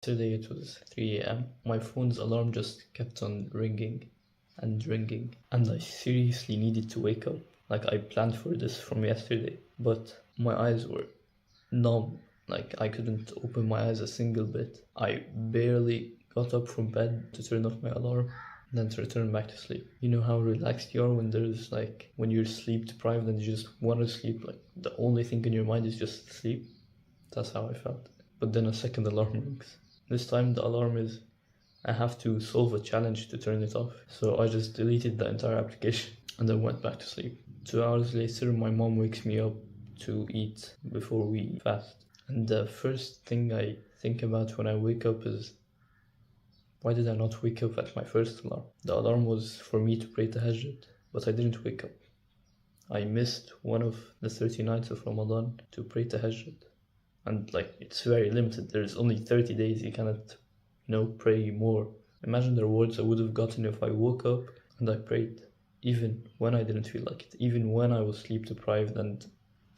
Yesterday it was 3 a.m. My phone's alarm just kept on ringing and ringing, and I seriously needed to wake up. Like I planned for this from yesterday, but my eyes were numb. Like I couldn't open my eyes a single bit. I barely got up from bed to turn off my alarm, then to return back to sleep. You know how relaxed you are when there's like when you're sleep deprived and you just want to sleep, like the only thing in your mind is just sleep? That's how I felt. But then a second alarm rings. This time the alarm is I have to solve a challenge to turn it off. So I just deleted the entire application and then went back to sleep. 2 hours later, my mom wakes me up to eat before we fast. And the first thing I think about when I wake up is, why did I not wake up at my first alarm? The alarm was for me to pray tahajjud, but I didn't wake up. I missed one of the 30 nights of Ramadan to pray tahajjud. And like it's very limited. There's only 30 days. You cannot, pray more. Imagine the rewards I would have gotten if I woke up and I prayed, even when I didn't feel like it, even when I was sleep deprived and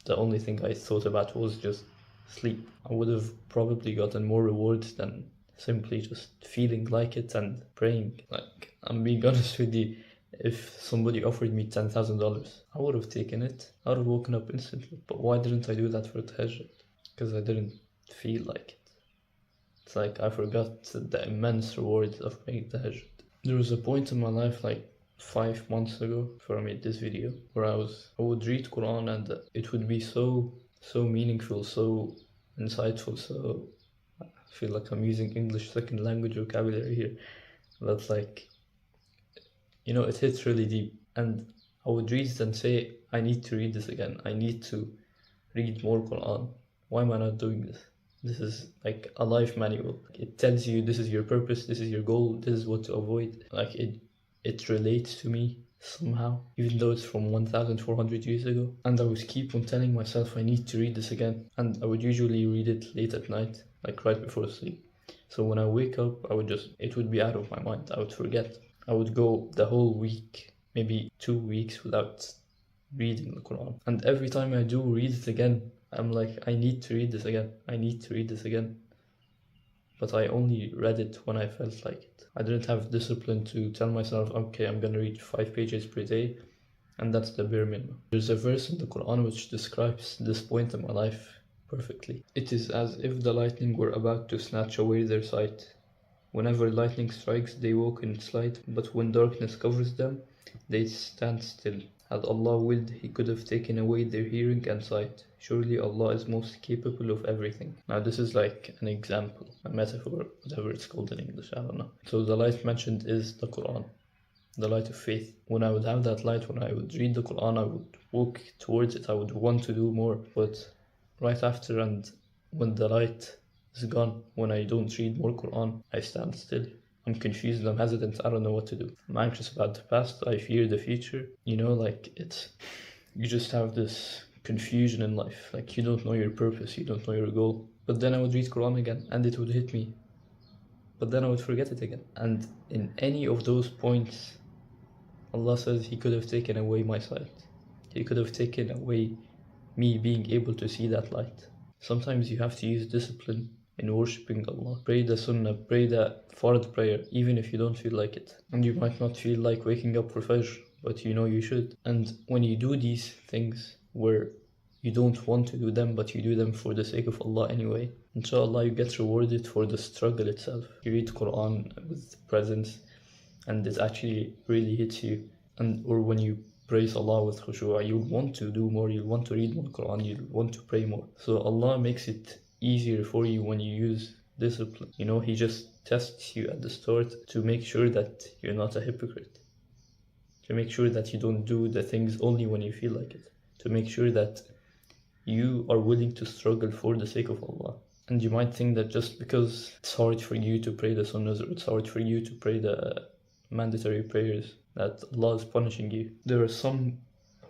the only thing I thought about was just sleep. I would have probably gotten more rewards than simply just feeling like it and praying. Like, I'm being honest with you, if somebody offered me $10,000, I would have taken it. I would have woken up instantly. But why didn't I do that for tahajjud? Because I didn't feel like it. It's like I forgot the immense rewards of praying tahajjud. There was a point in my life like 5 months ago before I made this video where I would read Quran and it would be so meaningful, so insightful, so I feel like I'm using English second language vocabulary here. That's like, it hits really deep, and I would read it and say, I need to read this again. I need to read more Quran. Why am I not doing this? This is like a life manual. It tells you this is your purpose, this is your goal, this is what to avoid. Like it relates to me somehow, even though it's from 1,400 years ago. And I would keep on telling myself I need to read this again. And I would usually read it late at night, like right before sleep. So when I wake up, it would be out of my mind. I would forget. I would go the whole week, maybe 2 weeks without reading the Quran. And every time I do read it again, I'm like, I need to read this again. I need to read this again. But I only read it when I felt like it. I didn't have discipline to tell myself, okay, I'm gonna read 5 pages per day, and that's the bare minimum. There's a verse in the Quran which describes this point in my life perfectly. It is as if the lightning were about to snatch away their sight. Whenever lightning strikes, they walk in its light, but when darkness covers them, they stand still. Had Allah willed, He could have taken away their hearing and sight. Surely Allah is most capable of everything. Now this is like an example, a metaphor, whatever it's called in English, I don't know. So the light mentioned is the Quran, the light of faith. When I would have that light, when I would read the Quran, I would walk towards it, I would want to do more. But right after, and when the light is gone, when I don't read more Quran, I stand still. I'm confused, I'm hesitant, I don't know what to do. I'm anxious about the past, I fear the future. You just have this confusion in life. Like you don't know your purpose, you don't know your goal. But then I would read Quran again and it would hit me. But then I would forget it again. And in any of those points, Allah says He could have taken away my sight. He could have taken away me being able to see that light. Sometimes you have to use discipline in worshipping Allah. Pray the sunnah, pray the fard prayer, even if you don't feel like it. And you might not feel like waking up for Fajr, but you should. And when you do these things where you don't want to do them, but you do them for the sake of Allah anyway, inshallah you get rewarded for the struggle itself. You read Quran with presence and it actually really hits you. Or when you praise Allah with khushu', you want to do more, you want to read more Quran, you want to pray more. So Allah makes it easier for you when you use discipline. He just tests you at the start to make sure that you're not a hypocrite, to make sure that you don't do the things only when you feel like it, to make sure that you are willing to struggle for the sake of Allah. And you might think that just because it's hard for you to pray the sunnahs, or it's hard for you to pray the mandatory prayers, that Allah is punishing you. There are some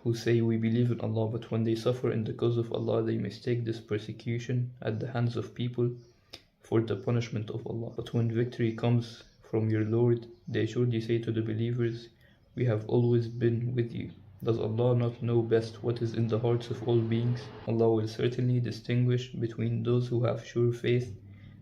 who say we believe in Allah, but when they suffer in the cause of Allah, they mistake this persecution at the hands of people for the punishment of Allah. But when victory comes from your Lord, they surely say to the believers, we have always been with you. Does Allah not know best what is in the hearts of all beings? Allah will certainly distinguish between those who have sure faith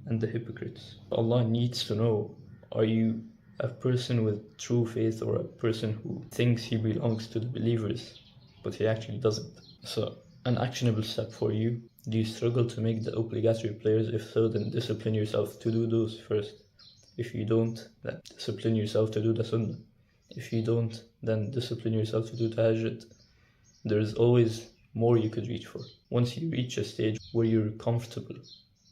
and the hypocrites. Allah needs to know, are you a person with true faith or a person who thinks he belongs to the believers, but he actually doesn't? So, an actionable step for you. Do you struggle to make the obligatory prayers? If so, then discipline yourself to do those first. If you don't, then discipline yourself to do the sunnah. If you don't, then discipline yourself to do tahajjud. There's always more you could reach for. Once you reach a stage where you're comfortable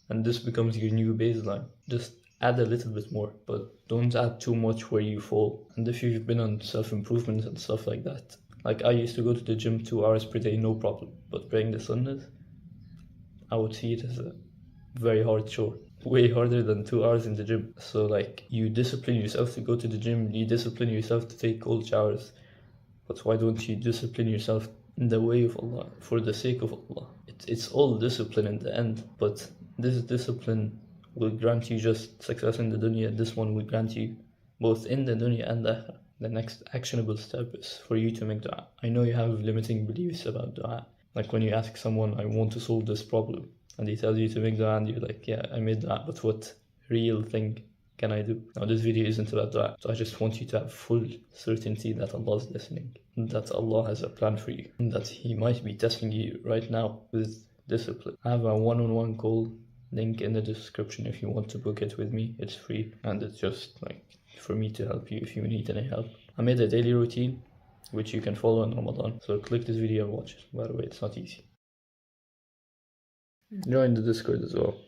and this becomes your new baseline, just add a little bit more, but don't add too much where you fall. And if you've been on self-improvement and stuff like that, like I used to go to the gym 2 hours per day, no problem, but praying the sunnahs, I would see it as a very hard chore, way harder than 2 hours in the gym. So like, you discipline yourself to go to the gym, you discipline yourself to take cold showers, but why don't you discipline yourself in the way of Allah, for the sake of Allah? It's all discipline in the end, but this discipline will grant you just success in the dunya. This one will grant you both in the dunya and the akhirah. The next actionable step is for you to make dua. I know you have limiting beliefs about dua. Like when you ask someone, I want to solve this problem, and he tells you to make dua, and you're like, yeah, I made dua, but what real thing can I do? Now this video isn't about dua, so I just want you to have full certainty that Allah is listening, that Allah has a plan for you, and that He might be testing you right now with discipline. I have a one-on-one call, link in the description if you want to book it with me. It's free, and it's just like for me to help you if you need any help. I made a daily routine which you can follow in Ramadan, so click this video and watch it. By the way, it's not easy. Join the Discord as well.